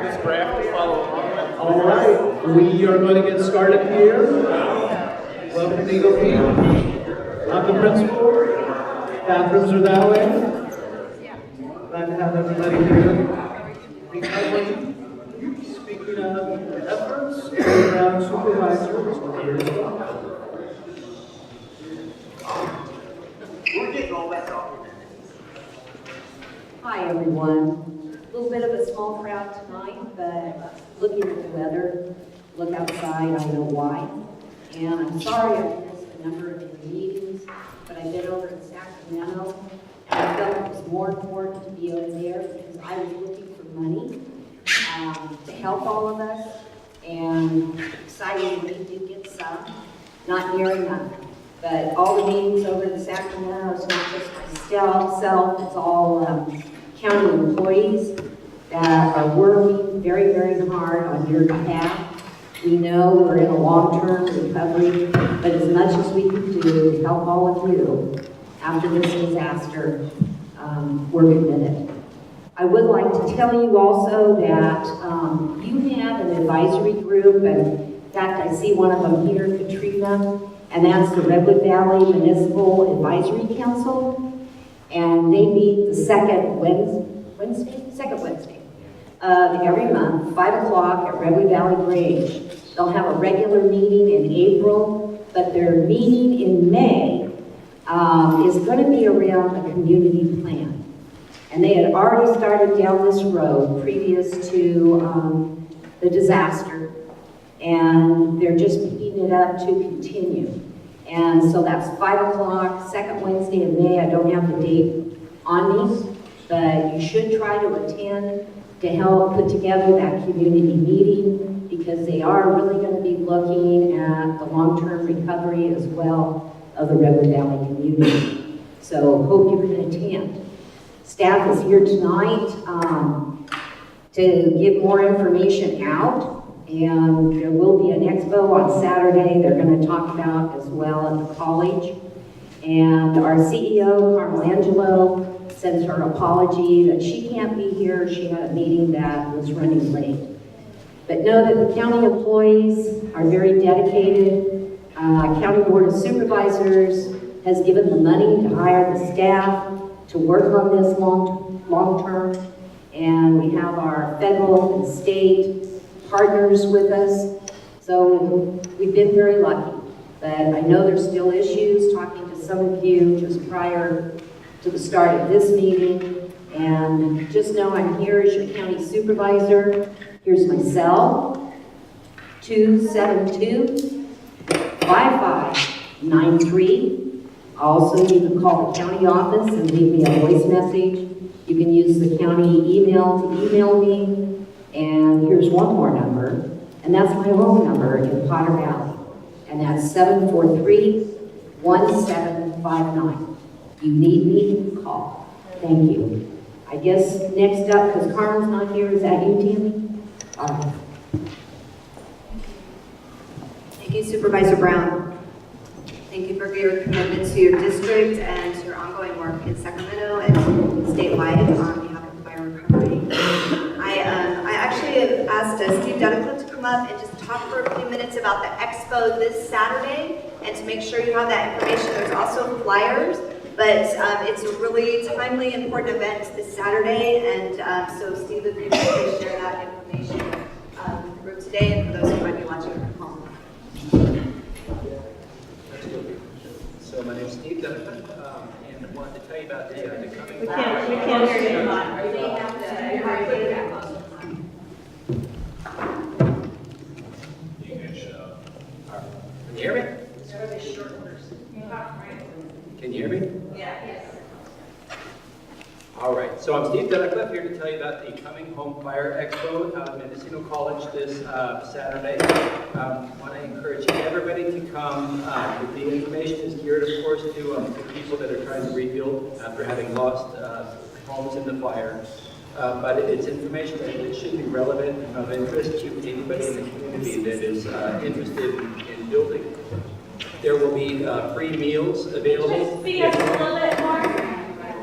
this graph to follow along with. All right, we are going to get started here. Welcome to Eagle Peak. I'm the principal. Bathrooms are that way. Glad to have everybody here. Speaking of efforts, our supervisor is here as well. We're getting all that off. Hi, everyone. A little bit of a small crowd tonight, but looking at the weather, look outside, I know why. And I'm sorry I missed a number of your meetings, but I've been over in Sacramento, and I felt it was more important to be over there because I was looking for money to help all of us, and excited we did get some, not near enough. But all the meetings over in Sacramento, it's not just myself, it's all county employees that are working very, very hard on your behalf. We know we're in a long-term recovery, but as much as we can do to help all of you after this disaster, we're committed. I would like to tell you also that you have an advisory group, and in fact, I see one of them here, Katrina, and that's the Redwood Valley Municipal Advisory Council, and they meet the second Wednesday of every month, 5 o'clock at Redwood Valley Grange. They'll have a regular meeting in April, but their meeting in May is going to be around a community plan. And they had already started down this road previous to the disaster, and they're just picking it up to continue. And so that's 5 o'clock, second Wednesday of May. I don't have the date on me, but you should try to attend to help put together that community meeting, because they are really going to be looking at the long-term recovery as well of the Redwood Valley community. So hope you can attend. Staff is here tonight to give more information out. And there will be an expo on Saturday they're going to talk about as well at the college. And our CEO, Carmel Angelo, sends her apology that she can't be here. She had a meeting that was running late. But know that the county employees are very dedicated. County Board of Supervisors has given the money to hire the staff to work on this long term. And we have our federal and state partners with us, so we've been very lucky. But I know there's still issues, talking to some of you just prior to the start of this meeting, and just know I'm here as your county supervisor. Here's my cell, 272-5593. Also, you can call the county office and leave me a voice message. You can use the county email to email me. And here's one more number, and that's my home number in Potter Valley, and that's 743-1759. You need me, call. Thank you. I guess next up, because Carmen's not here, is that you, Tammy? All right. Thank you, Supervisor Brown. Thank you for your commitment to your district and to your ongoing work in Sacramento and statewide on behalf of fire recovery. I actually have asked Steve Dunnicliff to come up and just talk for a few minutes about the expo this Saturday, and to make sure you have that information. There's also flyers, but it's a really timely, important event this Saturday, and so Steve, if you could please share that information with the group today, and for those who might be watching from home. So my name is Steve Duncan, and I wanted to tell you about the coming. We can't hear you. They have to put it back on. Can you hear me? Can you hear me? Yeah. Yes. All right, so I'm Steve Dunnicliff here to tell you about the coming Home Fire Expo out at Mendocino College this Saturday. I want to encourage everybody to come. The information is geared, of course, to people that are trying to rebuild after having lost homes in the fire. But it's information that it should be relevant and of interest to anybody in the community that is interested in building. There will be free meals available. Just speak up a little bit more.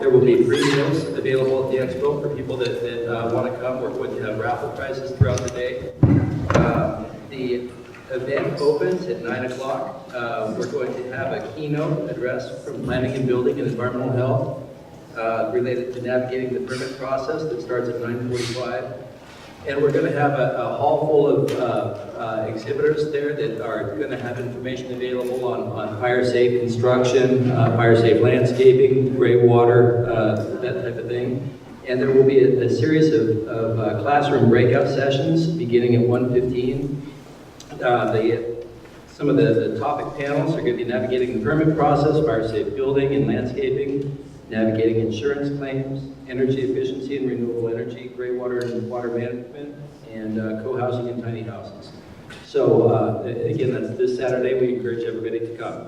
There will be free meals available at the expo for people that want to come. We're going to have raffle prizes throughout the day. The event opens at 9 o'clock. We're going to have a keynote address from Planning and Building and Environmental Health related to navigating the permit process that starts at 9:45. And we're going to have a hall full of exhibitors there that are going to have information available on fire-safe construction, fire-safe landscaping, gray water, that type of thing. And there will be a series of classroom breakout sessions beginning at 1:15. Some of the topic panels are going to be navigating the permit process, fire-safe building and landscaping, navigating insurance claims, energy efficiency and renewable energy, gray water and water management, and co-housing in tiny houses. So again, that's this Saturday. We encourage everybody to come.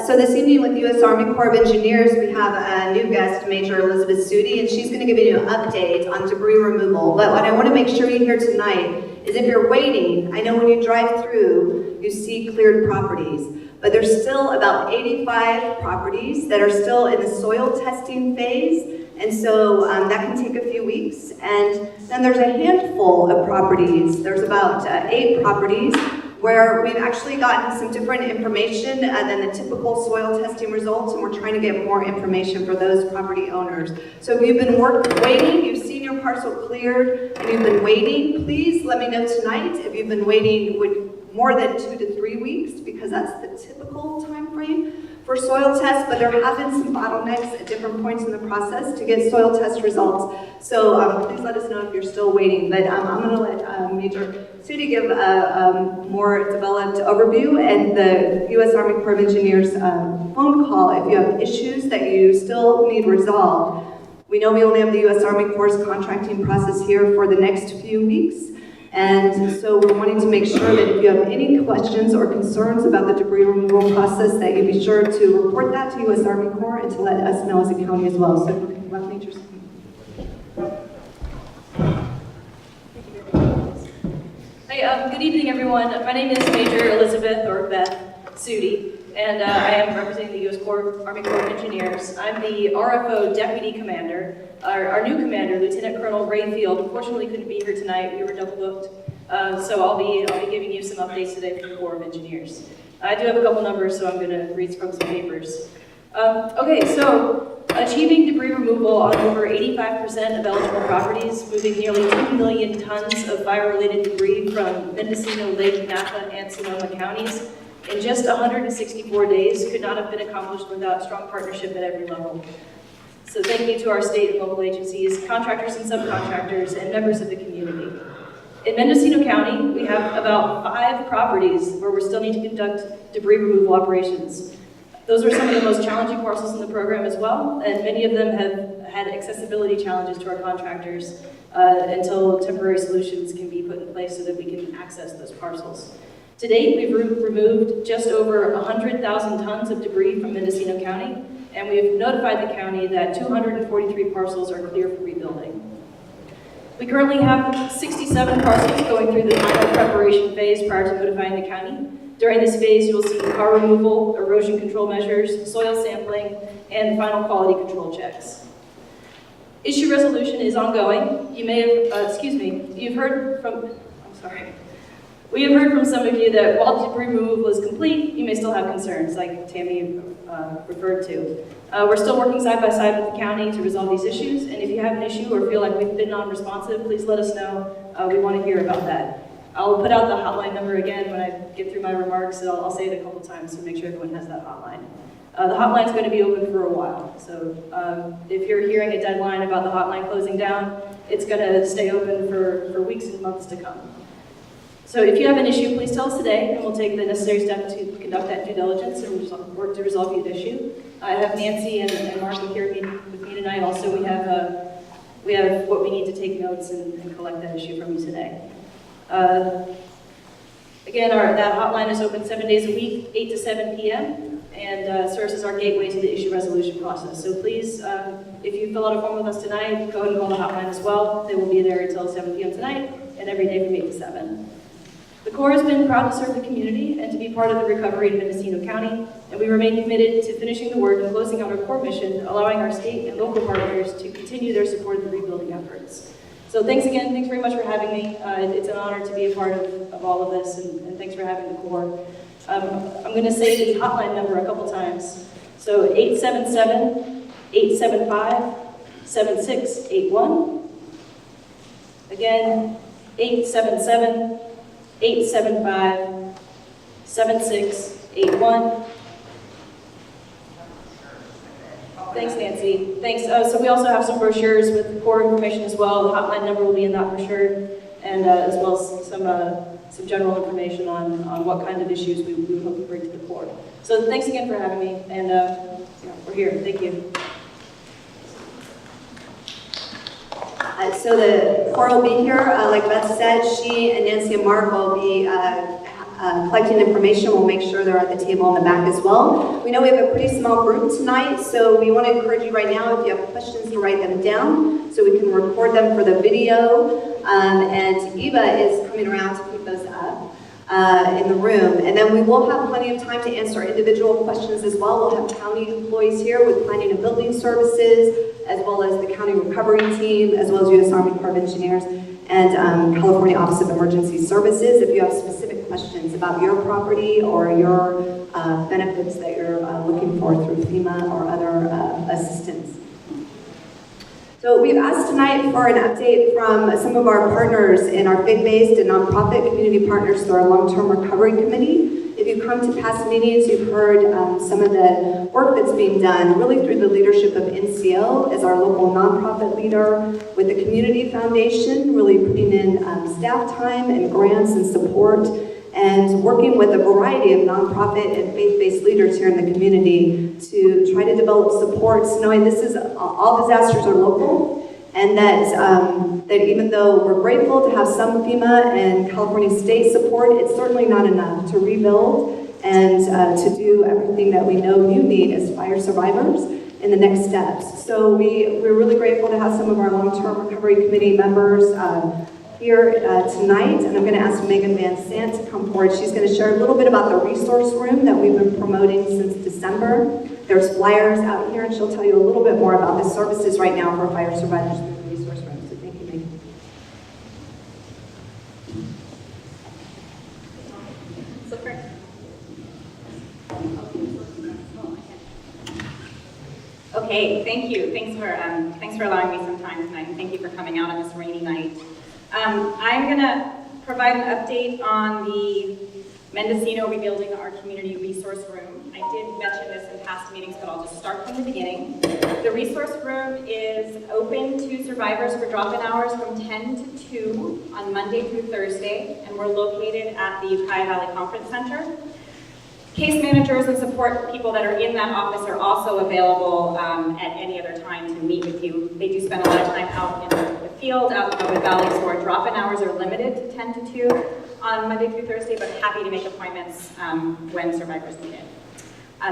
So this evening with U.S. Army Corps of Engineers, we have a new guest, Major Elizabeth Sudi, and she's going to give you an update on debris removal. But what I want to make sure you hear tonight is if you're waiting, I know when you drive through, you see cleared properties, but there's still about 85 properties that are still in the soil testing phase, and so that can take a few weeks. And then there's a handful of properties, there's about 8 properties, where we've actually gotten some different information than the typical soil testing results, and we're trying to get more information for those property owners. So if you've been waiting, you've seen your parcel cleared, and you've been waiting, please let me know tonight if you've been waiting with more than 2 to 3 weeks, because that's the typical time frame for soil tests, but there have been some bottlenecks at different points in the process to get soil test results. So please let us know if you're still waiting. But I'm going to let Major Sudi give a more developed overview, and the U.S. Army Corps of Engineers phone call if you have issues that you still need resolved. We know we only have the U.S. Army Corps' contracting process here for the next few weeks. And so we're wanting to make sure that if you have any questions or concerns about the debris removal process, that you be sure to report that to U.S. Army Corps and to let us know as a county as well. So if you can let Major speak. Hi, good evening, everyone. My name is Major Elizabeth, or Beth, Sudi, and I am representing the U.S. Army Corps of Engineers. I'm the RFO Deputy Commander. Our new commander, Lieutenant Colonel Rayfield, unfortunately couldn't be here tonight. We were double booked, so I'll be giving you some updates today from the Corps of Engineers. I do have a couple numbers, so I'm going to read from some papers. Okay, so achieving debris removal on over 85% of eligible properties, moving nearly 2 million tons of fire-related debris from Mendocino, Lake, Napa, and Sonoma counties in just 164 days could not have been accomplished without strong partnership at every level. So thank you to our state and local agencies, contractors and subcontractors, and members of the community. In Mendocino County, we have about 5 properties where we still need to conduct debris removal operations. Those are some of the most challenging parcels in the program as well, and many of them have had accessibility challenges to our contractors until temporary solutions can be put in place so that we can access those parcels. To date, we've removed just over 100,000 tons of debris from Mendocino County, and we've notified the county that 243 parcels are clear for rebuilding. We currently have 67 parcels going through the final preparation phase prior to notifying the county. During this phase, you will see car removal, erosion control measures, soil sampling, and final quality control checks. Issue resolution is ongoing. You may have, you've heard from, We have heard from some of you that while debris removal is complete, you may still have concerns, like Tammy referred to. We're still working side by side with the county to resolve these issues, and if you have an issue or feel like we've been non-responsive, please let us know. We want to hear about that. I'll put out the hotline number again when I get through my remarks, and I'll say it a couple times to make sure everyone has that hotline. The hotline's going to be open for a while, so if you're hearing a deadline about the hotline closing down, it's going to stay open for weeks and months to come. So if you have an issue, please tell us today, and we'll take the necessary steps to conduct that due diligence and work to resolve your issue. I have Nancy and Mark here with me tonight. Also, we have what we need to take notes and collect that issue from you today. Again, that hotline is open 7 days a week, 8 to 7 p.m., and serves as our gateway to the issue resolution process. So please, if you fill out a form with us tonight, go ahead and call the hotline as well. They will be there until 7 p.m. tonight, and every day from 8 to 7. The Corps has been proud to serve the community and to be part of the recovery in Mendocino County, and we remain committed to finishing the work and closing out our core mission, allowing our state and local partners to continue their support of the rebuilding efforts. So thanks again, thanks very much for having me. It's an honor to be a part of all of this, and thanks for having the Corps. I'm going to say the hotline number a couple times. So 877-875-7681. Again, 877-875-7681. Thanks, Nancy. Thanks. So we also have some brochures with core information as well. The hotline number will be in that brochure, and as well as some general information on what kind of issues we would hope to bring to the Corps. So thanks again for having me, and we're here. Thank you. So the Corps will be here, like Beth said, she and Nancy and Mark will be collecting information. We'll make sure they're at the table in the back as well. We know we have a pretty small group tonight, so we want to encourage you right now, if you have questions, to write them down so we can record them for the video. And Eva is coming around to pick those up in the room. And then we will have plenty of time to answer individual questions as well. We'll have county employees here with planning and building services, as well as the county recovery team, as well as U.S. Army Corps of Engineers, and California Office of Emergency Services. If you have specific questions about your property or your benefits that you're looking for through FEMA or other assistance. So we've asked tonight for an update from some of our partners in our faith-based and nonprofit community partners through our long-term recovery committee. If you've come to past meetings, you've heard some of the work that's being done, really through the leadership of NCO as our local nonprofit leader, with the Community Foundation, really putting in staff time and grants and support, and working with a variety of nonprofit and faith-based leaders here in the community to try to develop supports, knowing this is all disasters are local, and that that even though we're grateful to have some FEMA and California state support, it's certainly not enough to rebuild and to do everything that we know you need as fire survivors in the next steps. So we're really grateful to have some of our long-term recovery committee members here tonight, and I'm going to ask Megan Van Sant to come forward. She's going to share a little bit about the resource room that we've been promoting since December. There's flyers out here, and she'll tell you a little bit more about the services right now for fire survivors through the resource room. So thank you, Megan. Okay, thank you. Thanks for allowing me some time tonight, and thank you for coming out on this rainy night. I'm going to provide an update on the Mendocino Rebuilding Our Community Resource Room. I did mention this in past meetings, but I'll just start from the beginning. The resource room is open to survivors for drop-in hours from 10 to 2 on Monday through Thursday, and we're located at the Ukiah Valley Conference Center. Case managers and support people that are in that office are also available at any other time to meet with you. They do spend a lot of time out in the field, out in the valley, so our drop-in hours are limited to 10 to 2 on Monday through Thursday, but happy to make appointments when survivors need it.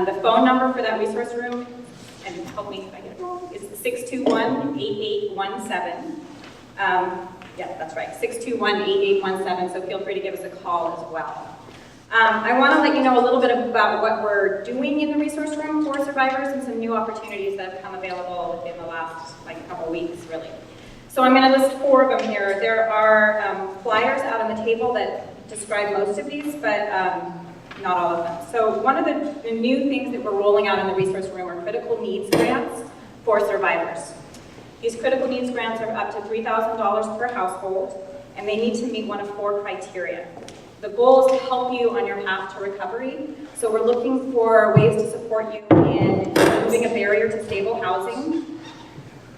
The phone number for that resource room, and help me if I get it wrong, is 621-8817. Yeah, that's right, 621-8817, so feel free to give us a call as well. I want to let you know a little bit about what we're doing in the resource room for survivors and some new opportunities that have come available within the last couple weeks, really. So I'm going to list 4 of them here. There are flyers out on the table that describe most of these, but not all of them. So one of the new things that we're rolling out in the resource room are critical needs grants for survivors. These critical needs grants are up to $3,000 per household, and they need to meet one of 4 criteria. The goal is to help you on your path to recovery. So we're looking for ways to support you in removing a barrier to stable housing,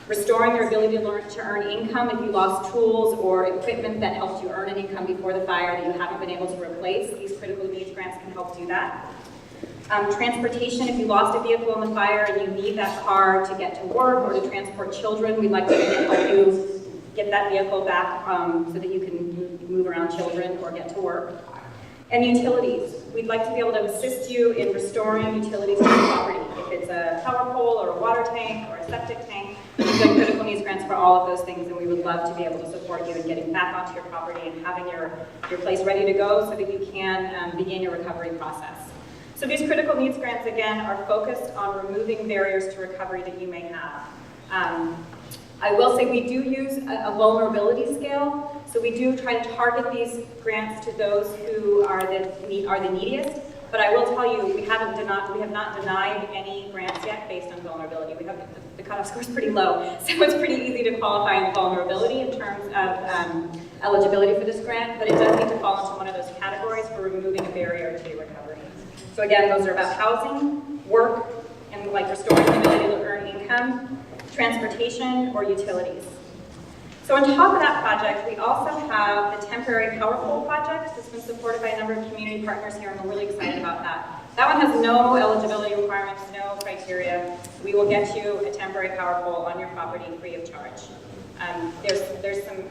restoring your ability to earn income if you lost tools or equipment that helped you earn an income before the fire that you haven't been able to replace. These critical needs grants can help do that. Transportation, if you lost a vehicle in the fire and you need that car to get to work or to transport children, we'd like to help you get that vehicle back so that you can move around children or get to work. And utilities. We'd like to be able to assist you in restoring utilities to your property. If it's a power pole or a water tank or a septic tank. We've done critical needs grants for all of those things, and we would love to be able to support you in getting back onto your property and having your place ready to go so that you can begin your recovery process. So these critical needs grants, again, are focused on removing barriers to recovery that you may have. I will say we do use a vulnerability scale, so we do try to target these grants to those who are the neediest. But I will tell you, we have not denied any grants yet based on vulnerability. We have the cutoff score is pretty low, so it's pretty easy to qualify in vulnerability in terms of eligibility for this grant. But it does need to fall into one of those categories for removing a barrier to recovery. So again, those are about housing, work, and like restoring the ability to earn income, transportation, or utilities. So on top of that project, we also have the temporary power pole project that's been supported by a number of community partners here, and we're really excited about that. That one has no eligibility requirements, no criteria. We will get you a temporary power pole on your property free of charge. There's some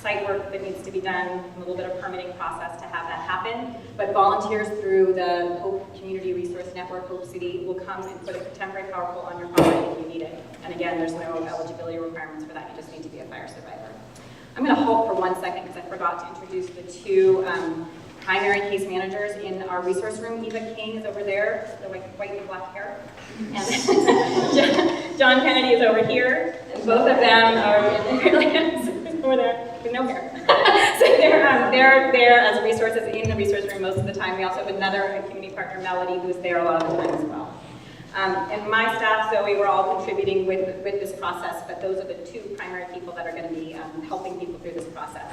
site work that needs to be done, a little bit of permitting process to have that happen, but volunteers through the Hope Community Resource Network, Hope City, will come and put a temporary power pole on your property if you need it. And again, there's no eligibility requirements for that, you just need to be a fire survivor. I'm going to halt for 1 second because I forgot to introduce the two primary case managers in our resource room. Eva King is over there, the white and black hair, and John Kennedy is over here, and both of them are over there with no hair. So they're there as resources in the resource room most of the time. We also have another community partner, Melody, who's there a lot of the time as well. And my staff, Zoe, we're all contributing with this process, but those are the two primary people that are going to be helping people through this process.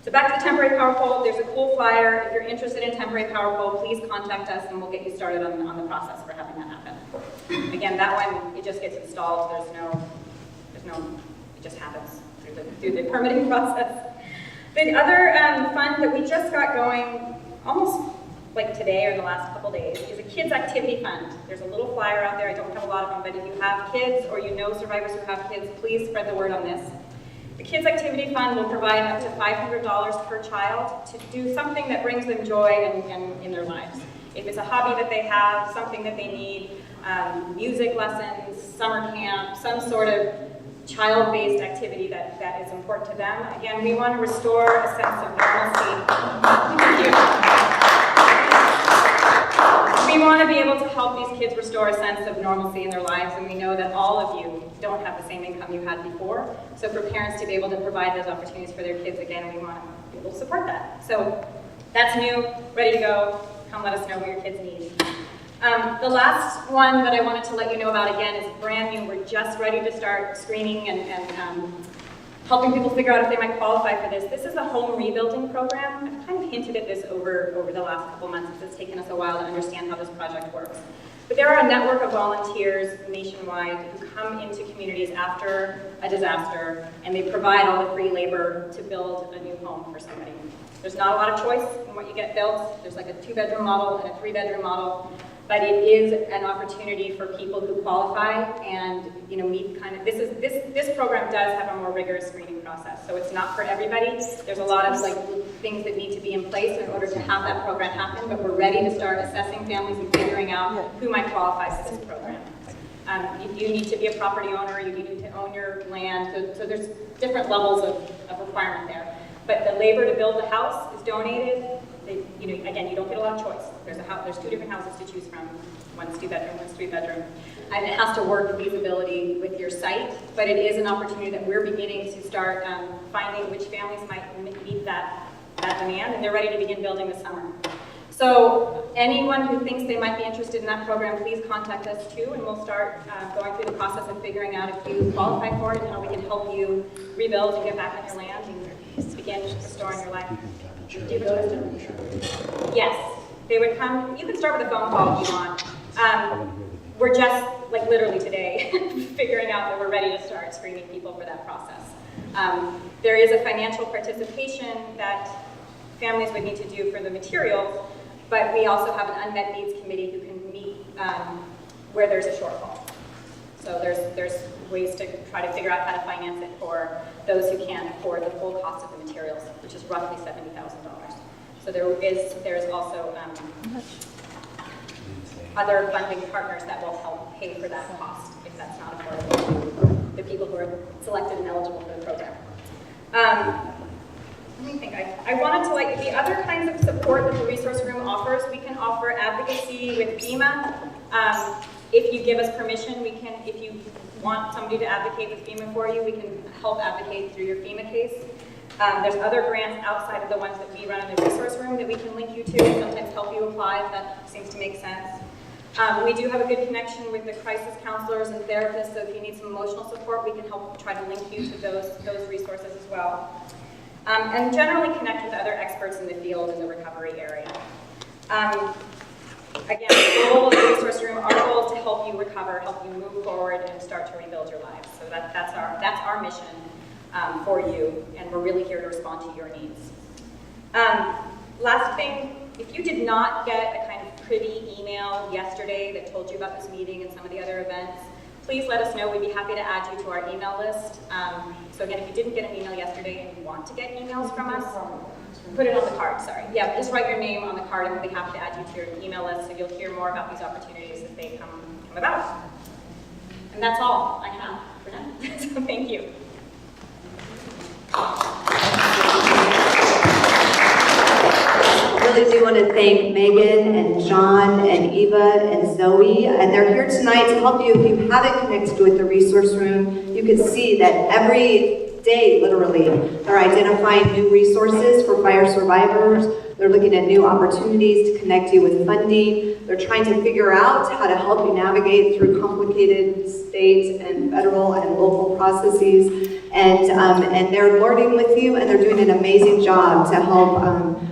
So back to the temporary power pole, there's a cool flyer. If you're interested in temporary power pole, please contact us and we'll get you started on the process for having that happen. Again, that one, it just gets installed. It just happens through the permitting process. The other fund that we just got going almost like today or the last couple days is a kids activity fund. There's a little flyer out there. I don't have a lot of them, but if you have kids or you know survivors who have kids, please spread the word on this. The Kids Activity Fund will provide up to $500 per child to do something that brings them joy in their lives. If it's a hobby that they have, something that they need, music lessons, summer camp, some sort of child-based activity that is important to them. Again, we want to restore a sense of normalcy. Thank you. We want to be able to help these kids restore a sense of normalcy in their lives, and we know that all of you don't have the same income you had before. So for parents to be able to provide those opportunities for their kids, again, we want to be able to support that. So that's new, ready to go. Come let us know what your kids need. The last one that I wanted to let you know about, again, is brand new. We're just ready to start screening and helping people figure out if they might qualify for this. This is a home rebuilding program. I've kind of hinted at this over the last couple months because it's taken us a while to understand how this project works. But there are a network of volunteers nationwide who come into communities after a disaster, and they provide all the free labor to build a new home for somebody. There's not a lot of choice in what you get built. There's like a 2-bedroom model and a 3-bedroom model. But it is an opportunity for people who qualify and meet kind of, this program does have a more rigorous screening process. So it's not for everybody. There's a lot of things that need to be in place in order to have that program happen, but we're ready to start assessing families and figuring out who might qualify for this program. You need to be a property owner, you need to own your land, so there's different levels of requirement there. But the labor to build the house is donated. Again, you don't get a lot of choice. There's 2 different houses to choose from. One's 2-bedroom, one's 3-bedroom. And it has to work feasibility with your site, but it is an opportunity that we're beginning to start finding which families might meet that demand, and they're ready to begin building this summer. So anyone who thinks they might be interested in that program, please contact us too, and we'll start going through the process of figuring out if you qualify for it and how we can help you rebuild and get back on your land and begin restoring your life. Do you have a question? Yes, they would come. You can start with a phone call if you want. We're just, literally today, figuring out that we're ready to start screening people for that process. There is a financial participation that families would need to do for the materials, but we also have an unmet needs committee who can meet where there's a shortfall. So there's ways to try to figure out how to finance it for those who can't afford the full cost of the materials, which is roughly $70,000. So there's also other funding partners that will help pay for that cost if that's not affordable to the people who are selected and eligible for the program. Let me think. I wanted to like the other kinds of support that the resource room offers. We can offer advocacy with FEMA. If you give us permission, we can, if you want somebody to advocate with FEMA for you, we can help advocate through your FEMA case. There's other grants outside of the ones that we run in the resource room that we can link you to and sometimes help you apply if that seems to make sense. We do have a good connection with the crisis counselors and therapists, so if you need some emotional support, we can help try to link you to those resources as well. And generally connect with other experts in the field in the recovery area. Again, the goal of the resource room, our goal is to help you recover, help you move forward, and start to rebuild your lives. So that's our mission for you, and we're really here to respond to your needs. Last thing, if you did not get a kind of pretty email yesterday that told you about this meeting and some of the other events, please let us know. We'd be happy to add you to our email list. So again, if you didn't get an email yesterday and you want to get emails from us, put it on the card, sorry. Yeah, just write your name on the card and we'll be happy to add you to your email list so you'll hear more about these opportunities as they come about. And that's all I have for now. So thank you. I really do want to thank Megan and John and Eva and Zoe, and they're here tonight to help you. If you haven't connected with the resource room, you can see that every day, literally, they're identifying new resources for fire survivors. They're looking at new opportunities to connect you with funding. They're trying to figure out how to help you navigate through complicated state and federal and local processes. And they're learning with you, and they're doing an amazing job to help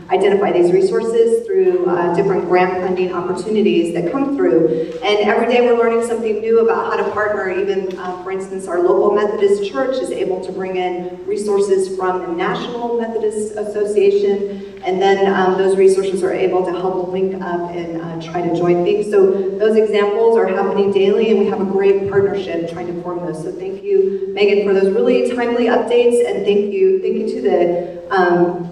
identify these resources through different grant funding opportunities that come through. And every day we're learning something new about how to partner. Even, for instance, our local Methodist church is able to bring in resources from the National Methodist Association, and then those resources are able to help link up and try to join things. So those examples are happening daily, and we have a great partnership trying to form those. So thank you, Megan, for those really timely updates, and thank you to the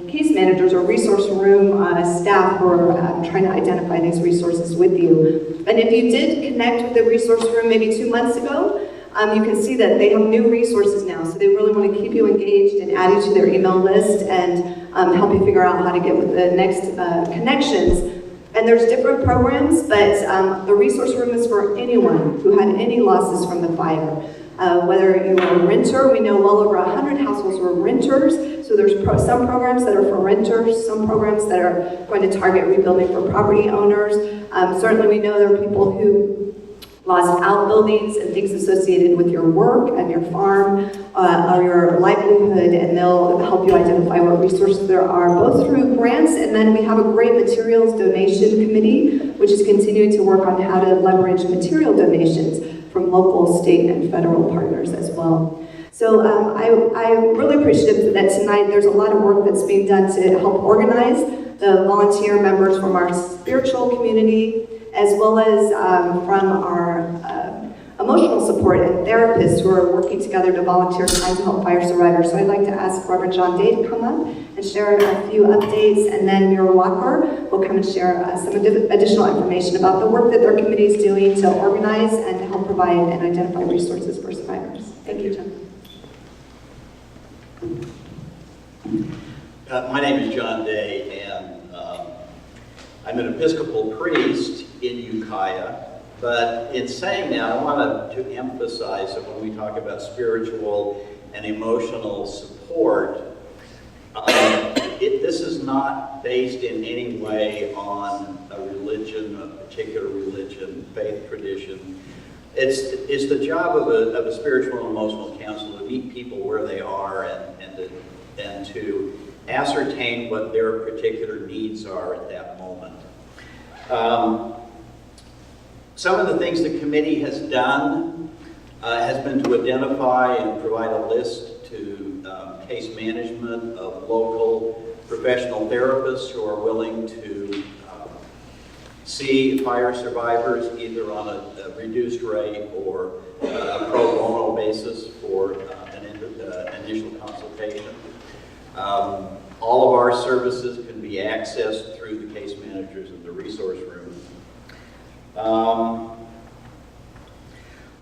case managers or resource room staff for trying to identify these resources with you. And if you did connect with the resource room maybe 2 months ago, you can see that they have new resources now, so they really want to keep you engaged and add you to their email list and help you figure out how to get with the next connections. And there's different programs, but the resource room is for anyone who had any losses from the fire. Whether you are a renter, we know well over 100 households were renters, so there's some programs that are for renters, some programs that are going to target rebuilding for property owners. Certainly we know there are people who lost outbuildings and things associated with your work and your farm or your livelihood, and they'll help you identify what resources there are, both through grants, and then we have a great materials donation committee, which is continuing to work on how to leverage material donations from local, state, and federal partners as well. So I'm really appreciative that tonight there's a lot of work that's being done to help organize the volunteer members from our spiritual community, as well as from our emotional support and therapists who are working together to volunteer time to help fire survivors. So I'd like to ask Reverend John Day to come up and share a few updates, and then Mira Walker will come and share some additional information about the work that their committee is doing to organize and to help provide and identify resources for survivors. Thank you, John. My name is John Day, and I'm an Episcopal priest in Ukiah. But in saying that, I want to emphasize that when we talk about spiritual and emotional support, this is not based in any way on a religion, a particular religion, faith tradition. It's the job of a spiritual and emotional counselor to meet people where they are and to ascertain what their particular needs are at that moment. Some of the things the committee has done has been to identify and provide a list to case management of local professional therapists who are willing to see fire survivors either on a reduced rate or a pro bono basis for an initial consultation. All of our services can be accessed through the case managers in the resource room.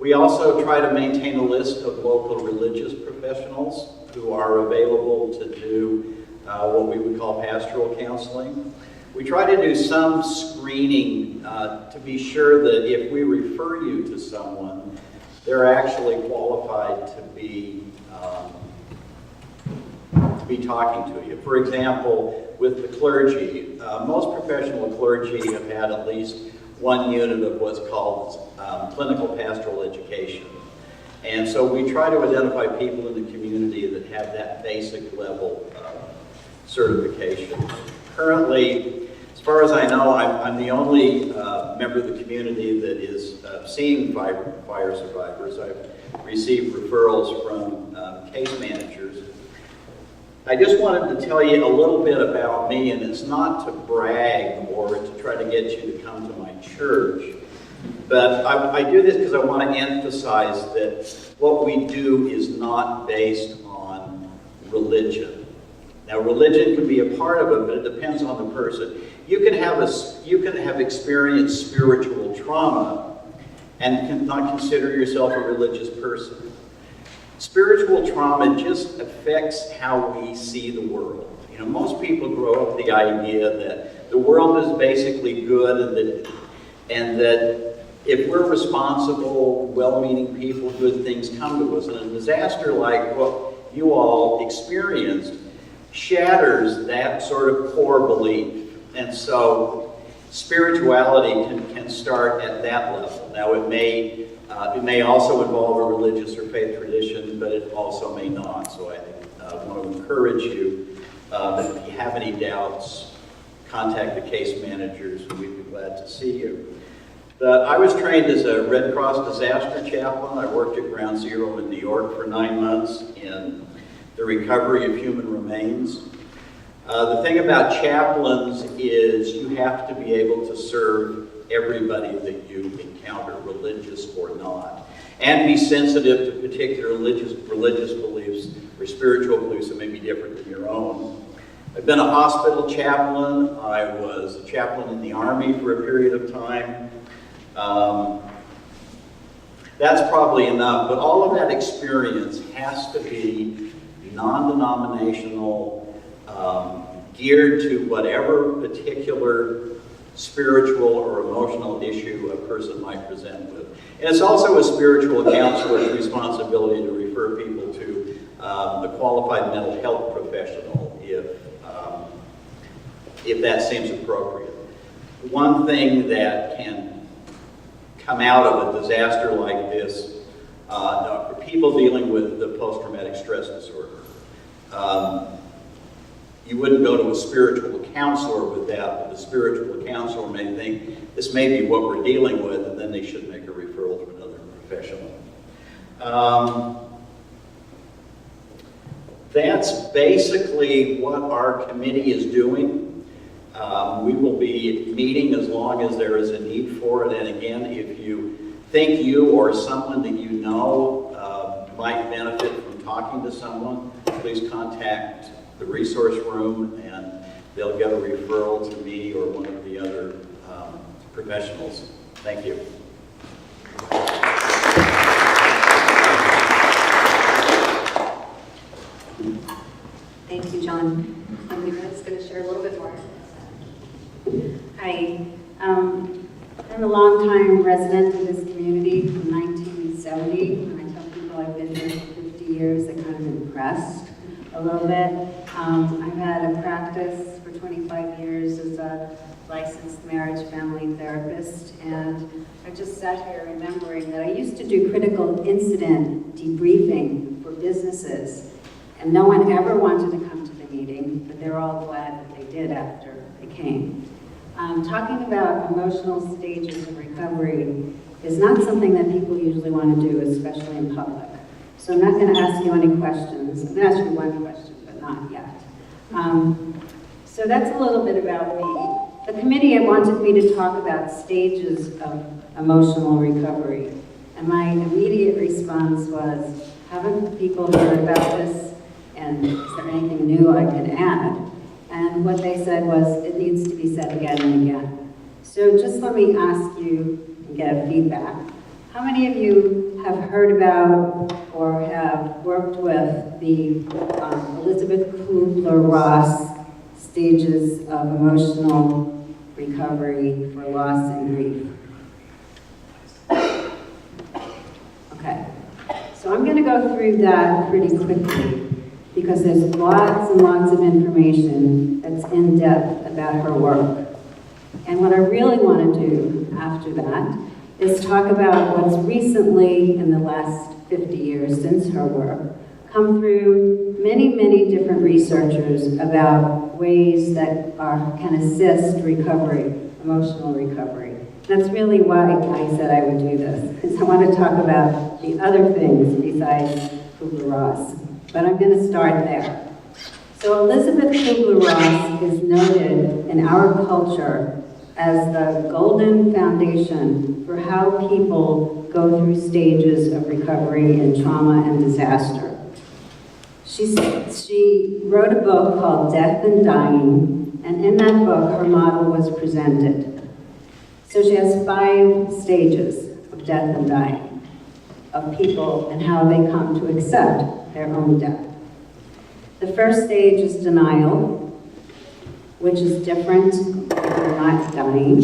We also try to maintain a list of local religious professionals who are available to do what we would call pastoral counseling. We try to do some screening to be sure that if we refer you to someone, they're actually qualified to be talking to you. For example, with the clergy, most professional clergy have had at least one unit of what's called clinical pastoral education. And so we try to identify people in the community that have that basic level of certification. Currently, as far as I know, I'm the only member of the community that is seeing fire survivors. I've received referrals from case managers. I just wanted to tell you a little bit about me, and it's not to brag or to try to get you to come to my church, but I do this because I want to emphasize that what we do is not based on religion. Now, religion can be a part of it, but it depends on the person. You can have experienced spiritual trauma and not consider yourself a religious person. Spiritual trauma just affects how we see the world. You know, most people grow up with the idea that the world is basically good and that if we're responsible, well-meaning people, good things come to us. And a disaster like what you all experienced shatters that sort of core belief. And so spirituality can start at that level. Now it may also involve a religious or faith tradition, but it also may not. So I want to encourage you that if you have any doubts, contact the case managers, and we'd be glad to see you. I was trained as a Red Cross disaster chaplain. I worked at Ground Zero in New York for 9 months in the recovery of human remains. The thing about chaplains is you have to be able to serve everybody that you encounter, religious or not, and be sensitive to particular religious beliefs or spiritual beliefs that may be different than your own. I've been a hospital chaplain. I was a chaplain in the Army for a period of time. That's probably enough, but all of that experience has to be non-denominational, geared to whatever particular spiritual or emotional issue a person might present with. And it's also a spiritual counselor's responsibility to refer people to a qualified mental health professional if that seems appropriate. One thing that can come out of a disaster like this, for people dealing with the post-traumatic stress disorder, you wouldn't go to a spiritual counselor with that, but the spiritual counselor may think this may be what we're dealing with, and then they should make a referral to another professional. That's basically what our committee is doing. We will be meeting as long as there is a need for it, and again, if you think you or someone that you know might benefit from talking to someone, please contact the resource room and they'll get a referral to me or one of the other professionals. Thank you. Thank you, John. I'm just going to share a little bit more. Hi, I'm a long-time resident of this community from 1970. When I tell people I've been here for 50 years, they're kind of impressed a little bit. I've had a practice for 25 years as a licensed marriage family therapist, and I just sat here remembering that I used to do critical incident debriefing for businesses, and no one ever wanted to come to the meeting, but they're all glad that they did after they came. Talking about emotional stages of recovery is not something that people usually want to do, especially in public. So I'm not going to ask you any questions. I'm going to ask you one question, but not yet. So that's a little bit about me. The committee wanted me to talk about stages of emotional recovery. And my immediate response was, haven't people heard about this? And is there anything new I can add? And what they said was, it needs to be said again and again. So just let me ask you and get feedback. How many of you have heard about or have worked with the Elizabeth Kubler-Ross stages of emotional recovery for loss and grief? Okay, so I'm going to go through that pretty quickly because there's lots and lots of information that's in depth about her work. And what I really want to do after that is talk about what's recently, in the last 50 years since her work, come through many different researchers about ways that can assist recovery, emotional recovery. That's really why I said I would do this, because I want to talk about the other things besides Kubler-Ross. But I'm going to start there. So Elizabeth Kubler-Ross is noted in our culture as the golden foundation for how people go through stages of recovery in trauma and disaster. She wrote a book called Death and Dying, and in that book her model was presented. So she has 5 stages of death and dying, of people and how they come to accept their own death. The first stage is denial, which is different if you're not dying.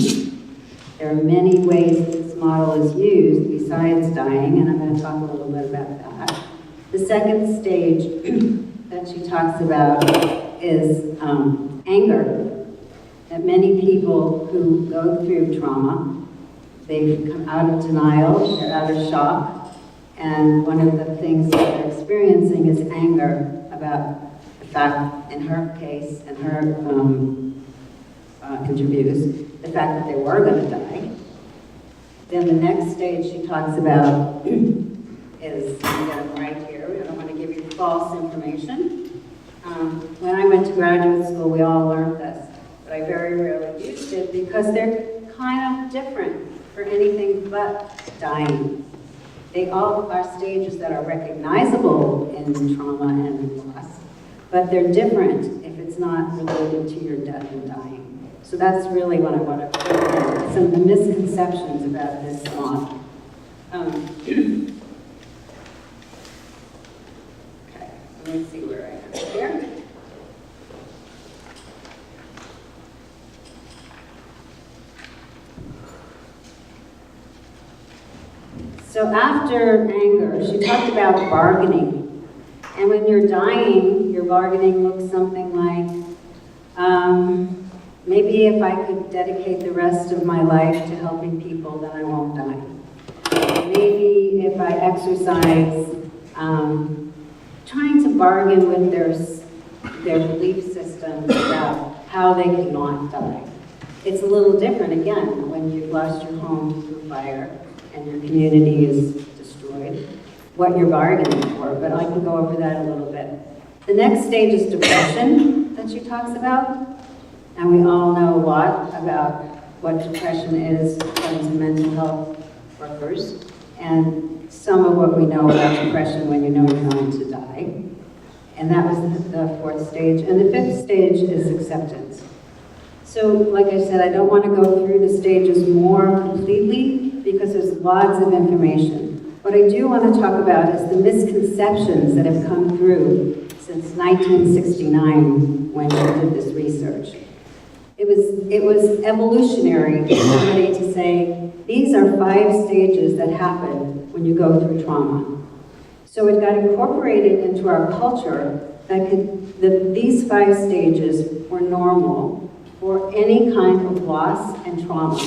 There are many ways this model is used besides dying, and I'm going to talk a little bit about that. The second stage that she talks about is anger. That many people who go through trauma, they've come out of denial, they're out of shock, and one of the things that they're experiencing is anger about the fact, in her case, in her interviews, the fact that they were going to die. Then the next stage she talks about is, I'm going to write here, I don't want to give you false information. When I went to graduate school, we all learned this, but I very rarely used it because they're kind of different for anything but dying. They all are stages that are recognizable in trauma and loss, but they're different if it's not related to your death and dying. So that's really what I want to put in, some of the misconceptions about this model. Okay, let me see where I am here. So after anger, she talked about bargaining. And when you're dying, your bargaining looks something like, maybe if I could dedicate the rest of my life to helping people, then I won't die. Maybe if I exercise, trying to bargain with their belief systems about how they cannot die. It's a little different, again, when you've lost your home through fire and your community is destroyed, what you're bargaining for, but I can go over that a little bit. The next stage is depression that she talks about. And we all know a lot about what depression is according to mental health workers, and some of what we know about depression when you know you're going to die. And that was the 4th stage. And the 5th stage is acceptance. So, like I said, I don't want to go through the stages more completely because there's lots of information. What I do want to talk about is the misconceptions that have come through since 1969 when she did this research. It was evolutionary for somebody to say, these are 5 stages that happen when you go through trauma. So it got incorporated into our culture that these 5 stages were normal for any kind of loss and trauma.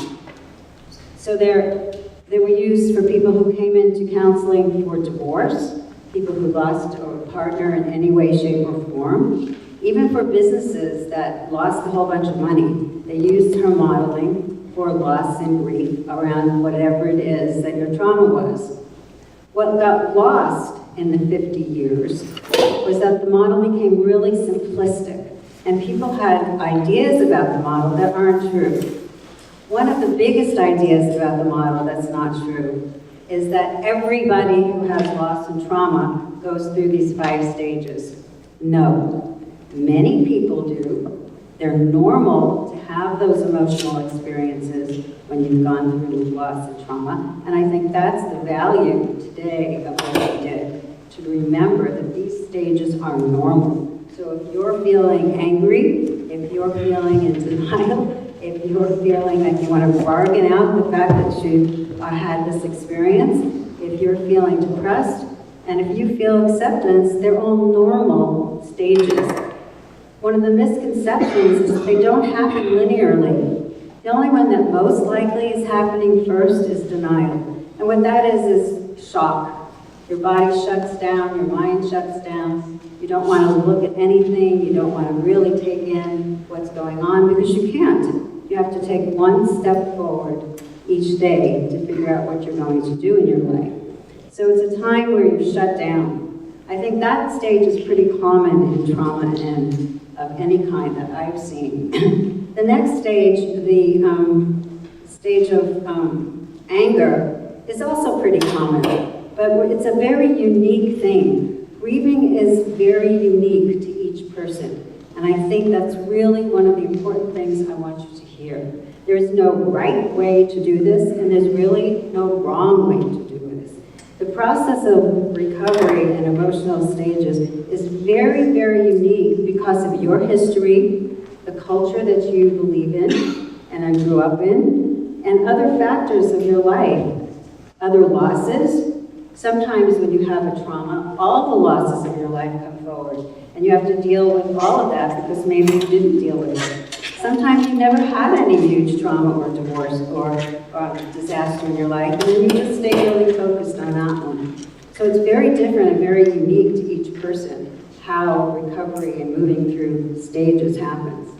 So they were used for people who came into counseling for divorce, people who lost a partner in any way, shape, or form, even for businesses that lost a whole bunch of money. They used her modeling for loss and grief around whatever it is that your trauma was. What got lost in the 50 years was that the model became really simplistic, and people had ideas about the model that aren't true. One of the biggest ideas about the model that's not true is that everybody who has loss and trauma goes through these 5 stages. No. Many people do. They're normal to have those emotional experiences when you've gone through loss and trauma. And I think that's the value today of what we did, to remember that these stages are normal. So if you're feeling angry, if you're feeling in denial, if you're feeling like you want to bargain out the fact that you had this experience, if you're feeling depressed, and if you feel acceptance, they're all normal stages. One of the misconceptions is that they don't happen linearly. The only one that most likely is happening first is denial. And what that is shock. Your body shuts down, your mind shuts down. You don't want to look at anything, you don't want to really take in what's going on because you can't. You have to take one step forward each day to figure out what you're going to do in your life. So it's a time where you shut down. I think that stage is pretty common in trauma and of any kind that I've seen. The next stage, the stage of anger, is also pretty common, but it's a very unique thing. Grieving is very unique to each person, and I think that's really one of the important things I want you to hear. There is no right way to do this, and there's really no wrong way to do this. The process of recovery and emotional stages is very, very unique because of your history, the culture that you believe in and I grew up in, and other factors of your life, other losses. Sometimes when you have a trauma, all the losses of your life come forward, and you have to deal with all of that because maybe you didn't deal with it. Sometimes you never had any huge trauma or divorce or disaster in your life, and then you just stay really focused on that one. So it's very different and very unique to each person how recovery and moving through stages happens.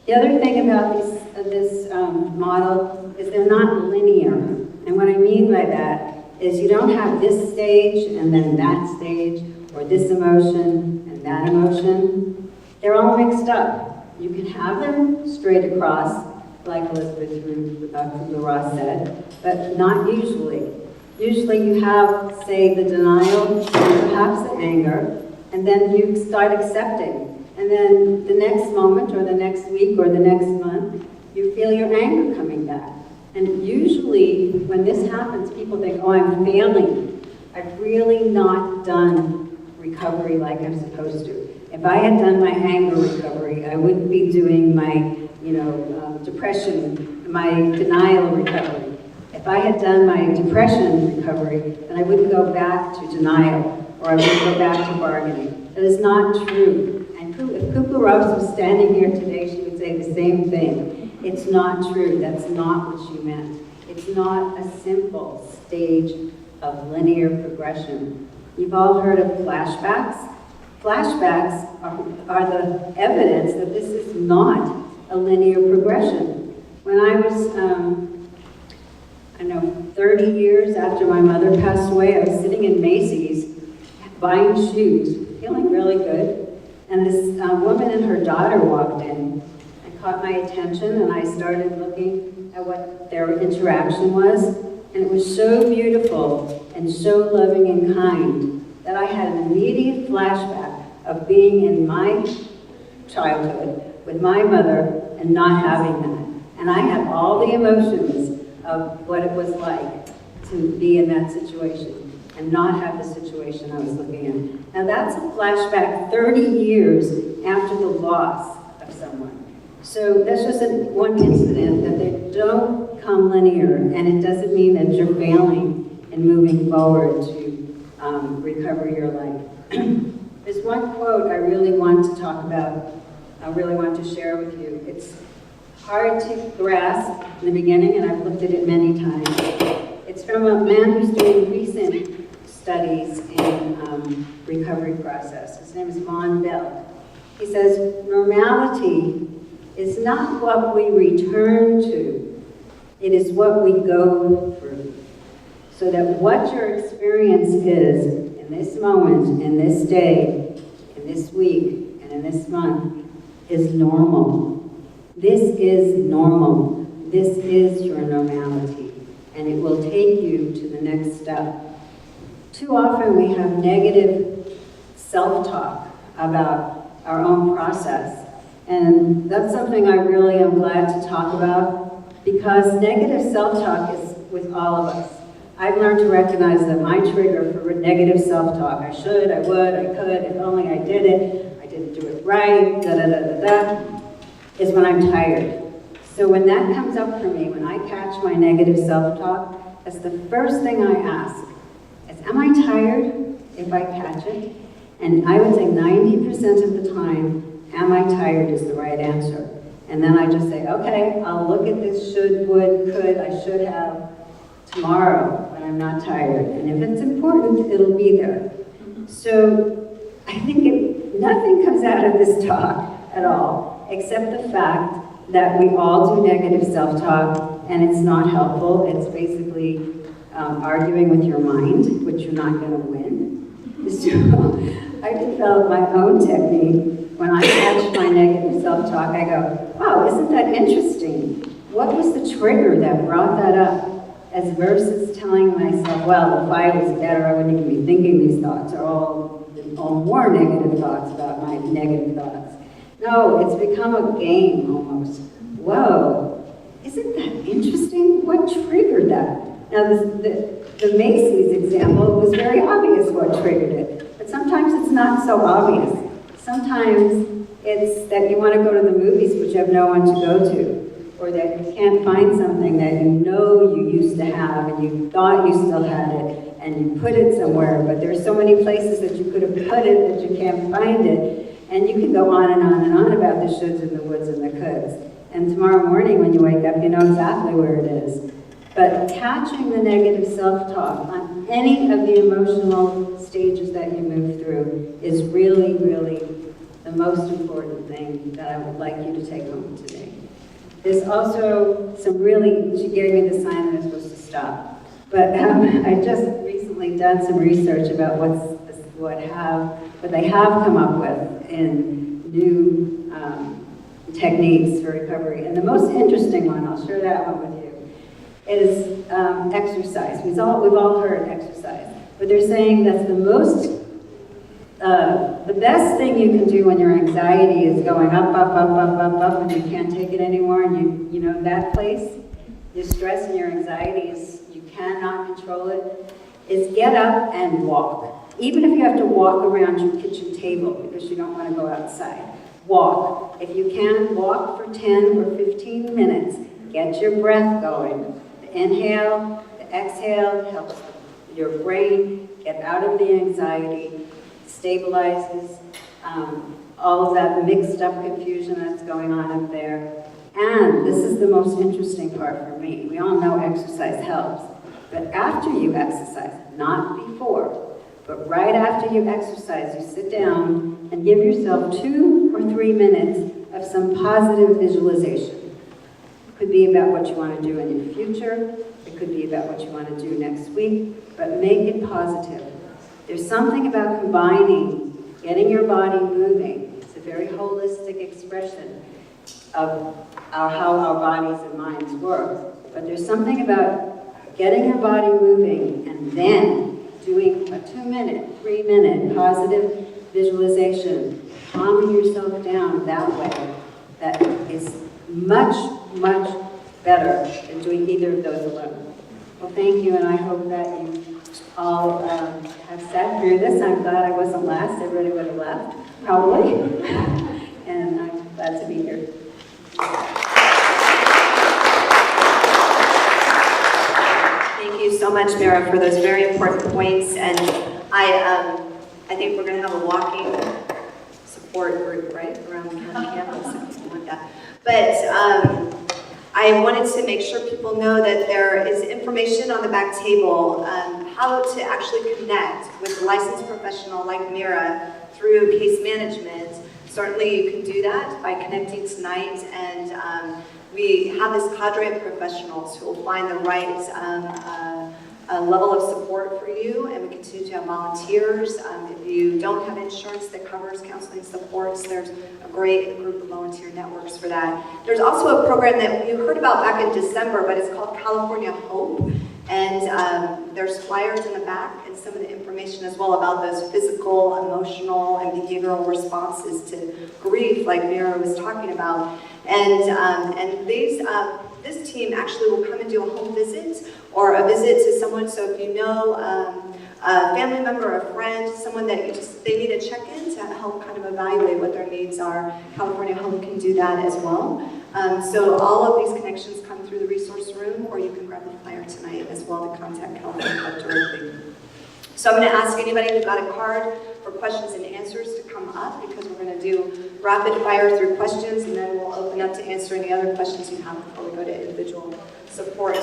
The other thing about this model is they're not linear. And what I mean by that is you don't have this stage and then that stage, or this emotion and that emotion. They're all mixed up. You can have them straight across, like Elizabeth Ross said, but not usually. Usually you have, say, the denial, and perhaps the anger, and then you start accepting. And then the next moment, or the next week, or the next month, you feel your anger coming back. And usually, when this happens, people think, oh, I'm failing. I've really not done recovery like I'm supposed to. If I had done my anger recovery, I wouldn't be doing my, depression, my denial recovery. If I had done my depression recovery, then I wouldn't go back to denial, or I wouldn't go back to bargaining. That is not true. And if Kubler-Ross was standing here today, she would say the same thing. It's not true. That's not what she meant. It's not a simple stage of linear progression. You've all heard of flashbacks. Flashbacks are the evidence that this is not a linear progression. When I was, 30 years after my mother passed away, I was sitting in Macy's buying shoes, feeling really good. And this woman and her daughter walked in and caught my attention, and I started looking at what their interaction was. And it was so beautiful and so loving and kind that I had an immediate flashback of being in my childhood with my mother and not having that. And I had all the emotions of what it was like to be in that situation and not have the situation I was looking at. Now that's a flashback 30 years after the loss of someone. So that's just one incident that they don't come linear, and it doesn't mean that you're failing in moving forward to recover your life. There's one quote I really want to talk about, I really want to share with you. It's hard to grasp in the beginning, and I've looked at it many times. It's from a man who's doing recent studies in recovery process. His name is Von Belt. He says, normality is not what we return to, it is what we go through. So that what your experience is in this moment, in this day, in this week, and in this month is normal. This is normal. This is your normality, and it will take you to the next step. Too often we have negative self-talk about our own process, And that's something I really am glad to talk about, because negative self-talk is with all of us. I've learned to recognize that my trigger for negative self-talk, I should, I would, I could, if only I did it, I didn't do it right, da-da-da-da-da, is when I'm tired. So when that comes up for me, when I catch my negative self-talk, that's the first thing I ask is, am I tired if I catch it? And I would say 90% of the time, am I tired is the right answer. And then I just say, okay, I'll look at this should, would, could, I should have tomorrow when I'm not tired. And if it's important, it'll be there. So I think nothing comes out of this talk at all, except the fact that we all do negative self-talk, and it's not helpful. It's basically arguing with your mind, which you're not going to win. So I developed my own technique. When I catch my negative self-talk, I go, wow, isn't that interesting? What was the trigger that brought that up? As versus telling myself, well, if I was better, I wouldn't even be thinking these thoughts, or all more negative thoughts about my negative thoughts. No, it's become a game almost. Whoa, isn't that interesting? What triggered that? Now, the Macy's example was very obvious what triggered it, but sometimes it's not so obvious. Sometimes it's that you want to go to the movies but you have no one to go to, or that you can't find something that you know you used to have and you thought you still had it, and you put it somewhere, but there's so many places that you could have put it that you can't find it. And you can go on and on and on about the shoulds and the woulds and the coulds. And tomorrow morning when you wake up, you know exactly where it is. But catching the negative self-talk on any of the emotional stages that you move through is really, really the most important thing that I would like you to take home today. There's also some really, she gave me the sign that I'm supposed to stop. But I just recently done some research about what they have come up with in new techniques for recovery. And the most interesting one, I'll share that one with you, is exercise. We've all heard exercise, but they're saying that's the best thing you can do when your anxiety is going up, up, up, up, up, up, and you can't take it anymore, and you know that place, your stress and your anxiety is, you cannot control it, is get up and walk. Even if you have to walk around your kitchen table because you don't want to go outside. Walk. If you can, walk for 10 or 15 minutes. Get your breath going. The inhale, the exhale helps your brain get out of the anxiety, stabilizes all of that mixed up confusion that's going on up there. And this is the most interesting part for me. We all know exercise helps. But after you exercise, not before, but right after you exercise, you sit down and give yourself 2 or 3 minutes of some positive visualization. It could be about what you want to do in your future. It could be about what you want to do next week, but make it positive. There's something about combining, getting your body moving. It's a very holistic expression of how our bodies and minds work. But there's something about getting your body moving and then doing a 2-minute, 3-minute positive visualization, calming yourself down that way, that is much, much better than doing either of those alone. Well, thank you, and I hope that you all have sat through this. I'm glad I wasn't last. Everybody would have left, probably. And I'm glad to be here. Thank you so much, Mara, for those very important points. And I think we're going to have a walking support group, right, around campus, something like that. But I wanted to make sure people know that there is information on the back table how to actually connect with a licensed professional like Mira through case management. Certainly you can do that by connecting tonight, and we have this cadre of professionals who will find the right level of support for you, and we continue to have volunteers. If you don't have insurance that covers counseling supports, there's a great group of volunteer networks for that. There's also a program that you heard about back in December, but it's called California Hope, and there's flyers in the back and some of the information as well about those physical, emotional, and behavioral responses to grief, like Mira was talking about. And this team actually will come and do a home visit or a visit to someone. So if you know a family member, a friend, someone that they need a check-in to help kind of evaluate what their needs are, California Home can do that as well. So all of these connections come through the resource room, or you can grab a flyer tonight as well to contact California Home directly. So I'm going to ask anybody who got a card for questions and answers to come up, because we're going to do rapid fire through questions, and then we'll open up to answer any other questions you have before we go to individual support.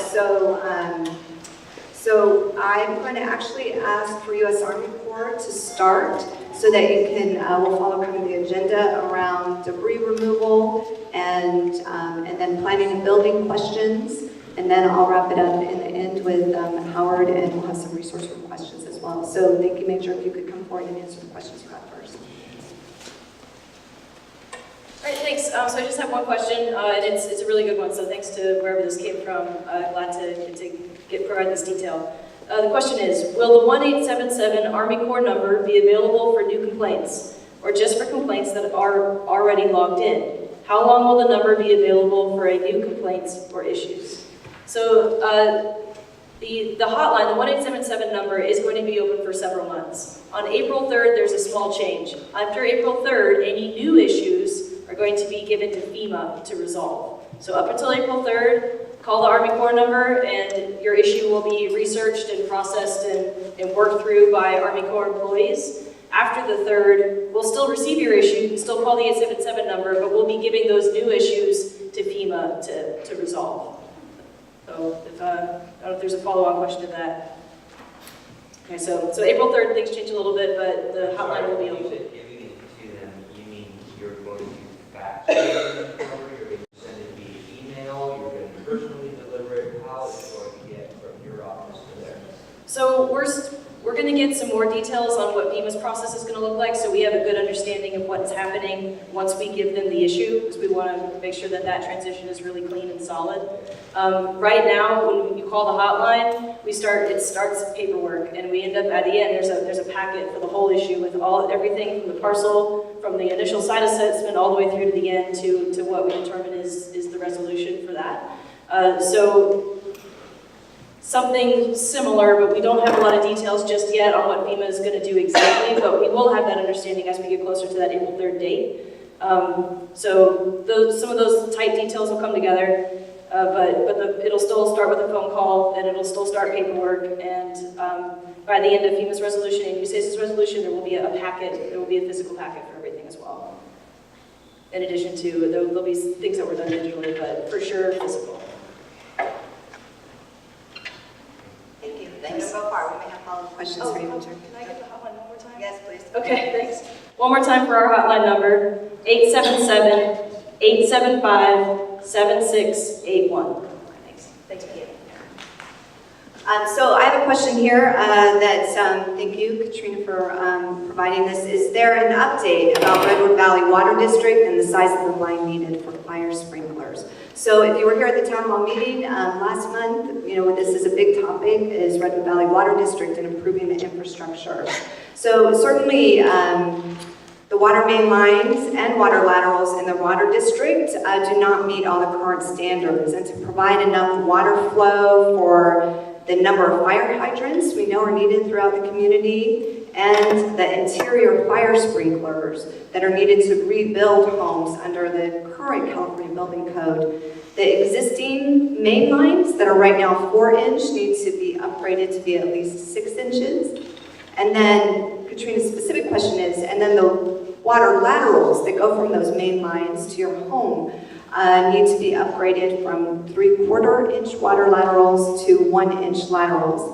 So I'm going to actually ask for U.S. Army Corps to start so that you can, we'll follow kind of the agenda around debris removal and then planning and building questions. And then I'll wrap it up in the end with Howard, and we'll have some resource room questions as well. So thank you, Major, if you could come forward and answer the questions you got first. All right, thanks. So I just have one question, and it's a really good one, so thanks to wherever this came from. Glad to provide this detail. The question is, will the 1877 Army Corps number be available for new complaints, or just for complaints that are already logged in? How long will the number be available for a new complaints or issues? So the hotline, the 1877 number, is going to be open for several months. On April 3rd, there's a small change. After April 3rd, any new issues are going to be given to FEMA to resolve. So up until April 3rd, call the Army Corps number, and your issue will be researched and processed and worked through by Army Corps employees. After the 3rd, we'll still receive your issue, still call the 877 number, but we'll be giving those new issues to FEMA to resolve. So I don't know if there's a follow-on question to that. Okay, so April 3rd, things change a little bit, but the hotline will be open. When you said giving it to them, you mean you're going to fax it, you're going to send it via email, you're going to personally deliver it? How is it going to get from your office to there? So we're going to get some more details on what FEMA's process is going to look like, so we have a good understanding of what's happening once we give them the issue, because we want to make sure that that transition is really clean and solid. Right now, when you call the hotline, it starts paperwork, and we end up at the end, there's a packet for the whole issue with everything from the parcel, from the initial site assessment all the way through to the end to what we determine is the resolution for that. So something similar, but we don't have a lot of details just yet on what FEMA is going to do exactly, but we will have that understanding as we get closer to that April 3rd date. So some of those tight details will come together, but it'll still start with a phone call, and it'll still start paperwork, and by the end of FEMA's resolution and USACE's resolution, there will be a packet, there will be a physical packet for everything as well. In addition to, there'll be things that were done digitally, but for sure physical. Thank you. Thanks. So far, we may have follow-up questions for you, Major. Can I get the hotline one more time? Yes, please. Okay, thanks. One more time for our hotline number, 877-875-7681. Thanks again. So I have a question here thank you, Katrina, for providing this. Is there an update about Redwood Valley Water District and the size of the line needed for fire sprinklers? So if you were here at the town hall meeting last month, this is a big topic, is Redwood Valley Water District and improving the infrastructure. So certainly the water main lines and water laterals in the water district do not meet all the current standards, and to provide enough water flow for the number of fire hydrants we know are needed throughout the community, and the interior fire sprinklers that are needed to rebuild homes under the current California Building Code. The existing main lines that are right now 4-inch need to be upgraded to be at least 6 inches. And then Katrina's specific question is, and then the water laterals that go from those main lines to your home need to be upgraded from 3/4-inch water laterals to 1-inch laterals.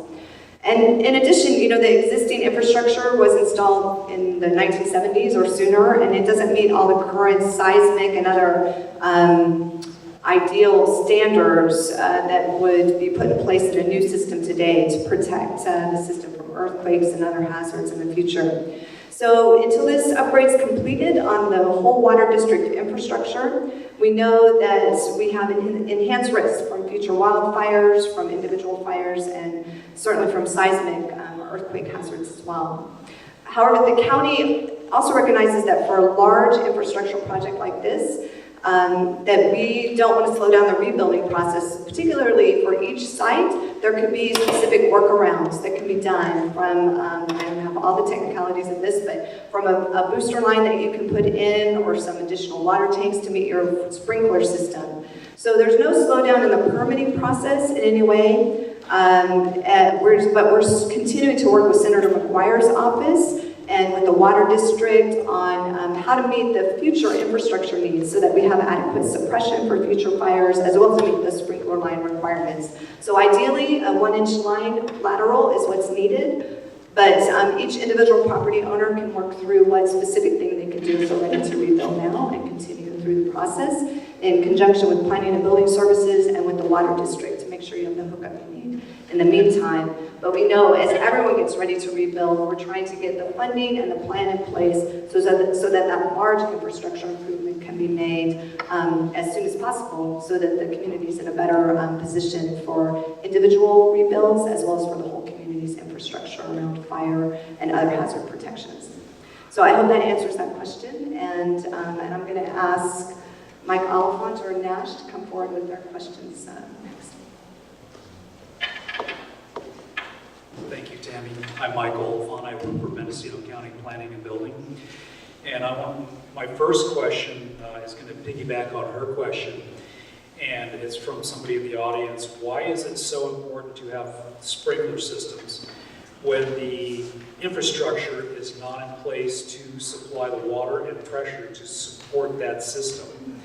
And in addition, the existing infrastructure was installed in the 1970s or sooner, and it doesn't meet all the current seismic and other ideal standards that would be put in place in a new system today to protect the system from earthquakes and other hazards in the future. So until this upgrade is completed on the whole water district infrastructure, we know that we have an enhanced risk from future wildfires, from individual fires, and certainly from seismic earthquake hazards as well. However, the county also recognizes that for a large infrastructure project like this, that we don't want to slow down the rebuilding process, particularly for each site. There could be specific workarounds that can be done from, I don't have all the technicalities of this, but from a booster line that you can put in or some additional water tanks to meet your sprinkler system. So there's no slowdown in the permitting process in any way, but we're continuing to work with Senator McGuire's office and with the water district on how to meet the future infrastructure needs so that we have adequate suppression for future fires as well as meet the sprinkler line requirements. So ideally, a 1-inch line lateral is what's needed, but each individual property owner can work through what specific thing they can do if they're ready to rebuild now and continue through the process in conjunction with planning and building services and with the water district to make sure you have the hookup you need in the meantime. But we know as everyone gets ready to rebuild, we're trying to get the funding and the plan in place so that large infrastructure improvement can be made as soon as possible so that the community is in a better position for individual rebuilds as well as for the whole community's infrastructure around fire and other hazard protections. So I hope that answers that question, and I'm going to ask Mike Oliphant or Nash to come forward with their questions next. Thank you, Tammy. I'm Mike Oliphant. I work for Mendocino County Planning and Building. And my first question is going to piggyback on her question, and it's from somebody in the audience. Why is it so important to have sprinkler systems when the infrastructure is not in place to supply the water and pressure to support that system?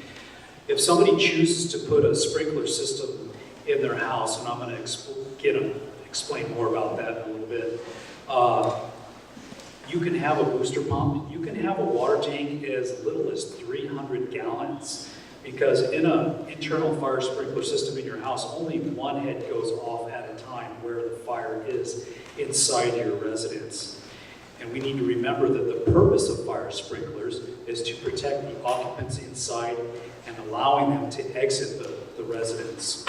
If somebody chooses to put a sprinkler system in their house, and I'm going to explain more about that in a little bit, you can have a booster pump, you can have a water tank as little as 300 gallons, because in an internal fire sprinkler system in your house, only one head goes off at a time where the fire is inside your residence. And we need to remember that the purpose of fire sprinklers is to protect the occupants inside and allowing them to exit the residence.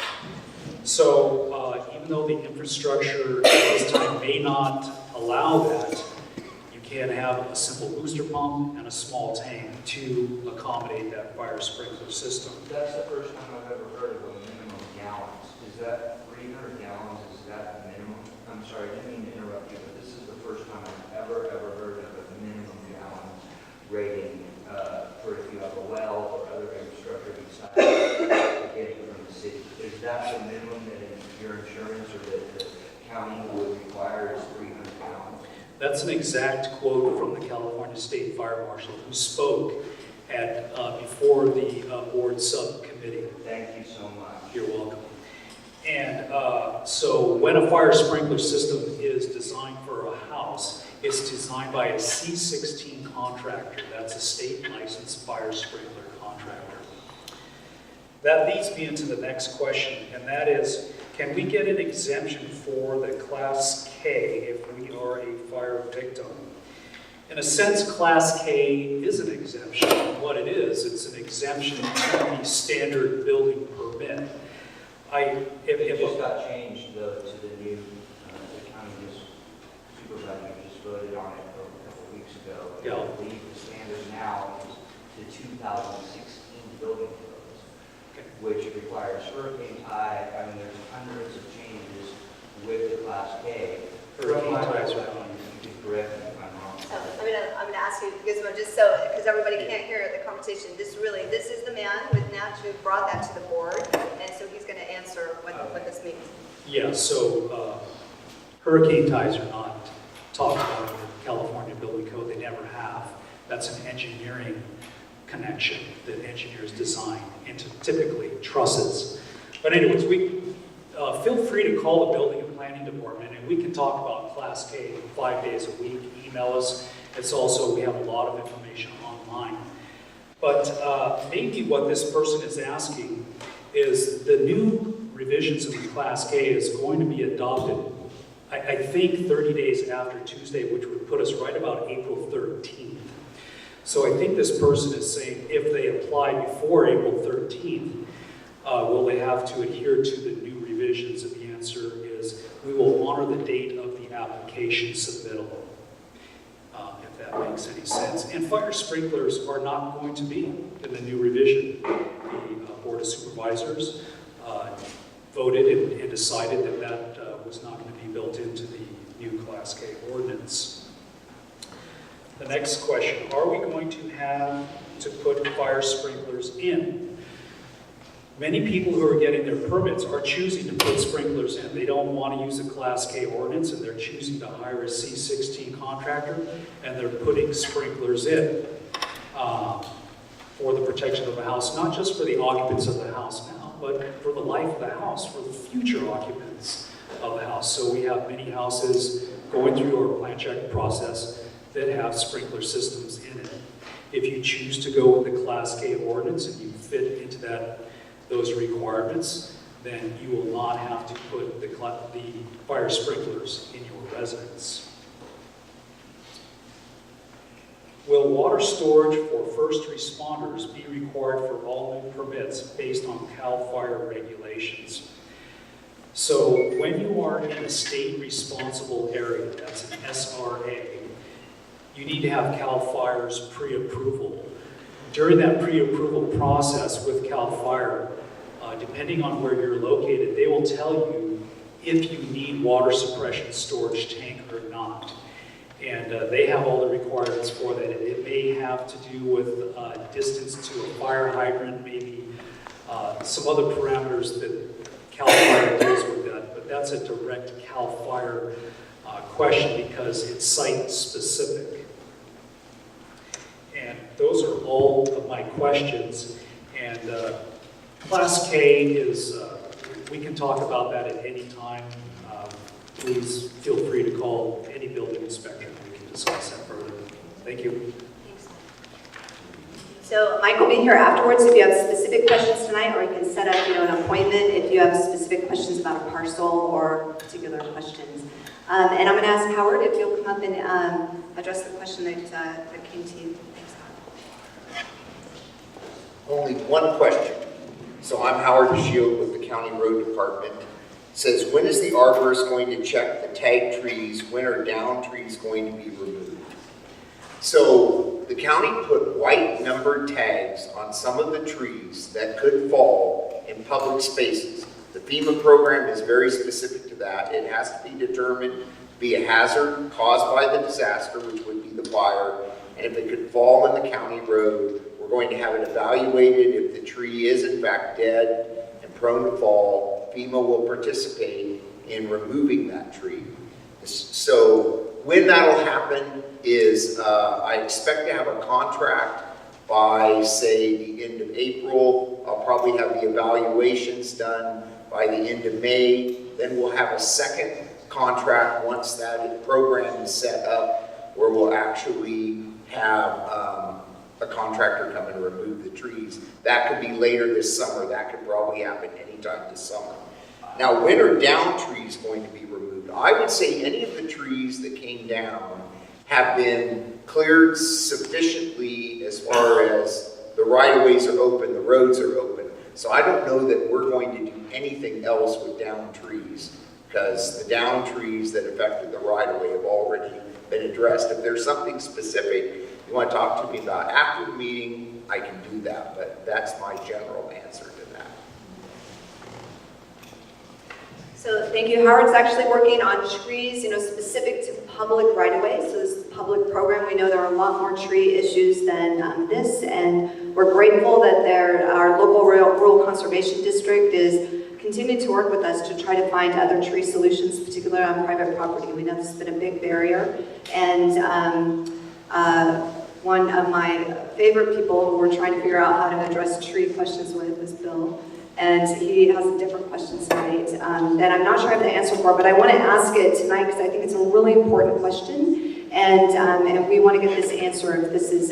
So even though the infrastructure at this time may not allow that, you can have a simple booster pump and a small tank to accommodate that fire sprinkler system. That's the first time I've ever heard of a minimum gallons. Is that 300 gallons? Is that the minimum? I'm sorry, I didn't mean to interrupt you, but this is the first time I've ever heard of a minimum gallon rating for if you have a well or other infrastructure besides getting from the city. Is that the minimum that your insurance or that the county would require is 300 gallons? That's an exact quote from the California State Fire Marshal who spoke at before the board subcommittee. Thank you so much. You're welcome. And so when a fire sprinkler system is designed for a house, it's designed by a C16 contractor. That's a state licensed fire sprinkler contractor. That leads me into the next question, and that is, can we get an exemption for the Class K if we are a fire victim? In a sense, Class K is an exemption. What it is, it's an exemption to the standard building permit. It just got changed though to the new, the county supervisor just voted on it a couple of weeks ago. Yeah. I believe the standard now is the 2016 building codes, which requires hurricane tie. I mean, there's hundreds of changes with the Class K. Hurricane ties are on. You can correct me if I'm wrong. So I'm gonna ask you, Gizmo, just so, because everybody can't hear the conversation, this is the man with Natch who brought that to the board, and so he's gonna answer what this means. Yeah, so hurricane ties are not talked about in the California Building Code. They never have. That's an engineering connection that engineers design into typically trusses. But anyways, we feel free to call the building and planning department, and we can talk about Class K 5 days a week. Email us. It's also, we have a lot of information online. But maybe what this person is asking is the new revisions of the Class K is going to be adopted I think 30 days after Tuesday, which would put us right about April 13th. So I think this person is saying if they apply before April 13th, will they have to adhere to the new revisions? And the answer is we will honor the date of the application submittal, if that makes any sense. And fire sprinklers are not going to be in the new revision. The Board of Supervisors voted and decided that that was not going to be built into the new Class K ordinance. The next question, are we going to have to put fire sprinklers in? Many people who are getting their permits are choosing to put sprinklers in. They don't want to use a Class K ordinance, and they're choosing to hire a C16 contractor, and they're putting sprinklers in for the protection of the house, not just for the occupants of the house now, but for the life of the house, for the future occupants of the house. So we have many houses going through our plan check process that have sprinkler systems in it. If you choose to go with the Class K ordinance and you fit into those requirements, then you will not have to put the fire sprinklers in your residence. Will water storage for first responders be required for all new permits based on CAL FIRE regulations? So when you are in a state responsible area, that's an SRA, you need to have CAL FIRE's pre-approval. During that pre-approval process with CAL FIRE, depending on where you're located, they will tell you if you need water suppression storage tank or not. And they have all the requirements for that. It may have to do with distance to a fire hydrant, maybe some other parameters that CAL FIRE deals with that, but that's a direct CAL FIRE question because it's site specific. And those are all of my questions. And Class K is, we can talk about that at any time. Please feel free to call any building inspector and we can discuss that further. Thank you. So Mike will be here afterwards if you have specific questions tonight, or you can set up, an appointment if you have specific questions about a parcel or particular questions. And I'm going to ask Howard if you'll come up and address the question that came to you. Thanks, Howard. Only one question. So I'm Howard Shield with the County Road Department. It says, when is the arborist going to check the tag trees? When are down trees going to be removed? So the county put white numbered tags on some of the trees that could fall in public spaces. The FEMA program is very specific to that. It has to be determined to be a hazard caused by the disaster, which would be the fire. And if it could fall in the county road, we're going to have it evaluated. If the tree is in fact dead and prone to fall, FEMA will participate in removing that tree. So when that'll happen is I expect to have a contract by, say, the end of April. I'll probably have the evaluations done by the end of May. Then we'll have a second contract once that program is set up, where we'll actually have a contractor come and remove the trees. That could be later this summer. That could probably happen anytime this summer. Now, when are down trees going to be removed? I would say any of the trees that came down have been cleared sufficiently as far as the right-of-ways are open, the roads are open. So I don't know that we're going to do anything else with down trees, because the down trees that affected the right-of-way have already been addressed. If there's something specific you want to talk to me about after the meeting, I can do that, but that's my general answer to that. So thank you. Howard's actually working on trees, specific to public right-of-way. So this is a public program. We know there are a lot more tree issues than this, and we're grateful that our local rural conservation district is continuing to work with us to try to find other tree solutions, particularly on private property. We know this has been a big barrier, and one of my favorite people who we're trying to figure out how to address tree questions with is Bill. And he has a different question tonight that I'm not sure I have the answer for, but I want to ask it tonight because I think it's a really important question, and we want to get this answer if this is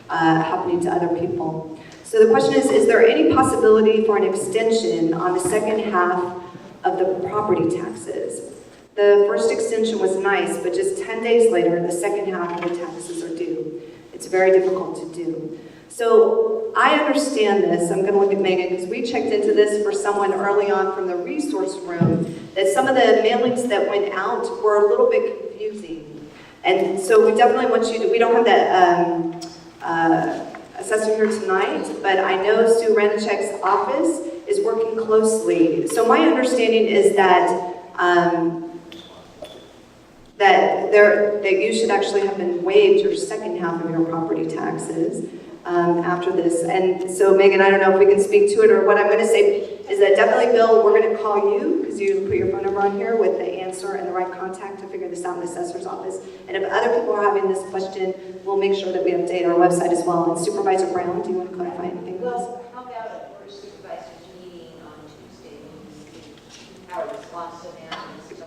happening to other people. So the question is there any possibility for an extension on the second half of the property taxes? The first extension was nice, but just 10 days later, the second half of the taxes are due. It's very difficult to do. So I understand this. I'm going to look at Megan because we checked into this for someone early on from the resource room, that some of the mailings that went out were a little bit confusing. And so we definitely want you to, we don't have that assessor here tonight, but I know Sue Ranichek's office is working closely. So my understanding is that that you should actually have been waived your second half of your property taxes after this. And so Megan, I don't know if we can speak to it, or what I'm going to say is that definitely, Bill, we're going to call you because you put your phone number on here with the answer and the right contact to figure this out in the assessor's office. And if other people are having this question, we'll make sure that we update our website as well. And Supervisor Brown, do you want to clarify anything? Well, how about a board of supervisors meeting on Tuesday? Our response to that.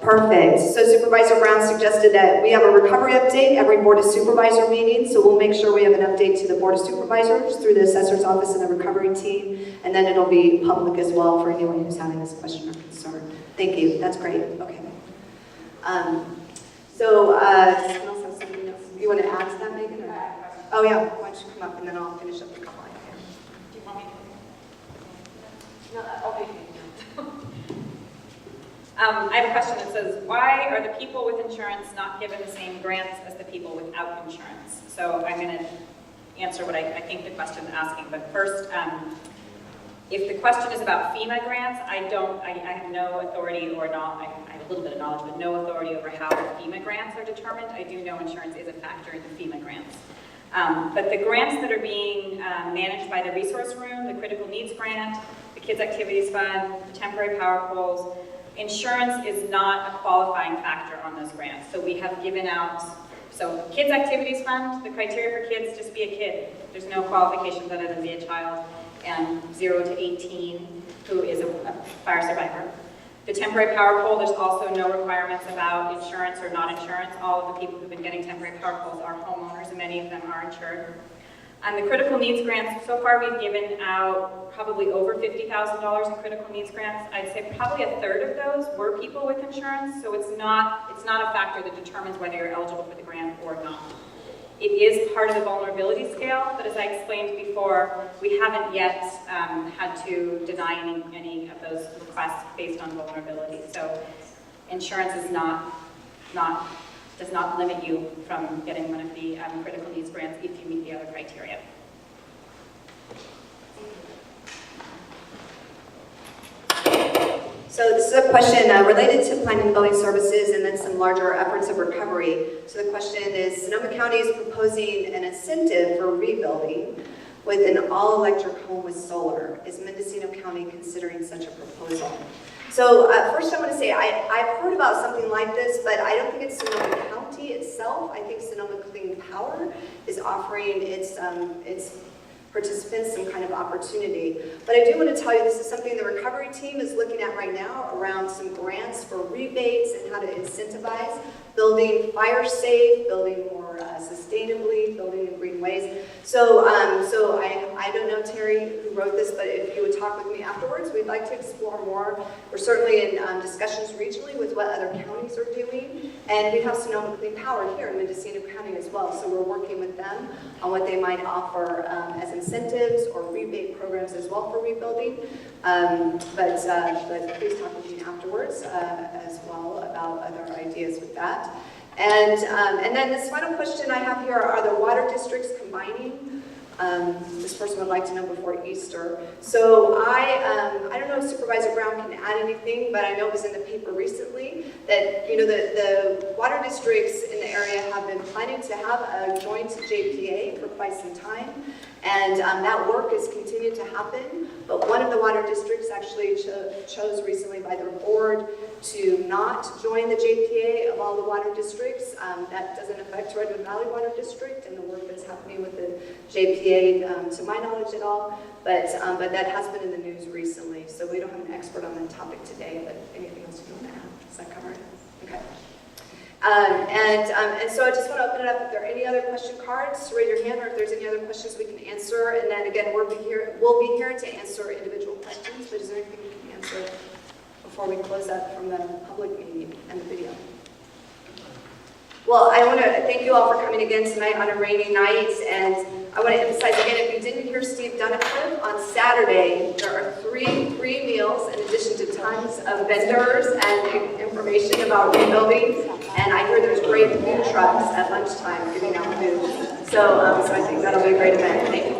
Perfect. So Supervisor Brown suggested that we have a recovery update every Board of Supervisor meeting, so we'll make sure we have an update to the Board of Supervisors through the Assessor's Office and the recovery team, and then it'll be public as well for anyone who's having this question or concern. Thank you. That's great. Okay. Does someone else have something else? You want to add to that, Megan? Or? Oh, yeah. Why don't you come up, and then I'll finish up the call. Do you want me to? No, okay. I have a question that says, why are the people with insurance not given the same grants as the people without insurance? So I'm going to answer what I think the question is asking. But first, if the question is about FEMA grants, I have no authority or not, I have a little bit of knowledge, but no authority over how the FEMA grants are determined. I do know insurance is a factor in the FEMA grants. But the grants that are being managed by the resource room, the critical needs grant, the Kids Activities Fund, the temporary power poles, insurance is not a qualifying factor on those grants. So we have given out, so Kids Activities Fund, the criteria for kids, just be a kid. There's no qualifications other than be a child, and 0 to 18 who is a fire survivor. The temporary power pole, there's also no requirements about insurance or not insurance. All of the people who've been getting temporary power poles are homeowners, and many of them are insured. And the critical needs grants, so far we've given out probably over $50,000 in critical needs grants. I'd say probably a third of those were people with insurance, so it's not a factor that determines whether you're eligible for the grant or not. It is part of the vulnerability scale, but as I explained before, we haven't yet had to deny any of those requests based on vulnerability. So insurance is does not limit you from getting one of the critical needs grants if you meet the other criteria. So this is a question related to planning and building services and then some larger efforts of recovery. So the question is, Sonoma County is proposing an incentive for rebuilding with an all-electric home with solar. Is Mendocino County considering such a proposal? So first I want to say, I've heard about something like this, but I don't think it's Sonoma County itself. I think Sonoma Clean Power is offering its participants some kind of opportunity. But I do want to tell you, this is something the recovery team is looking at right now around some grants for rebates and how to incentivize building fire safe, building more sustainably, building in green ways. So I don't know, Terry, who wrote this, but if you would talk with me afterwards, we'd like to explore more. We're certainly in discussions regionally with what other counties are doing, and we have Sonoma Clean Power here in Mendocino County as well, so we're working with them on what they might offer as incentives or rebate programs as well for rebuilding. But please talk with me afterwards as well about other ideas with that. And then this final question I have here, are the water districts combining? This person would like to know before Easter. So I don't know if Supervisor Brown can add anything, but I know it was in the paper recently that, you know, the water districts in the area have been planning to have a joint JPA for quite some time. And that work has continued to happen, but one of the water districts actually chose recently by their board to not join the JPA of all the water districts. That doesn't affect Redwood Valley Water District and the work that's happening with the JPA to my knowledge at all, but that has been in the news recently, so we don't have an expert on that topic today, but anything else you want to add? Does that cover it? Okay. And so I just want to open it up. If there are any other question cards, raise your hand, or if there's any other questions we can answer. And then again, we'll be here to answer individual questions, but is there anything we can answer before we close up from the public meeting and the video. Well, I want to thank you all for coming again tonight on a rainy night, and I want to emphasize again, if you didn't hear Steve Dunicliffe, on Saturday, there are three meals in addition to tons of vendors and information about rebuilding, and I hear there's great food trucks at lunchtime giving out food. So I think that'll be a great event. Thank you.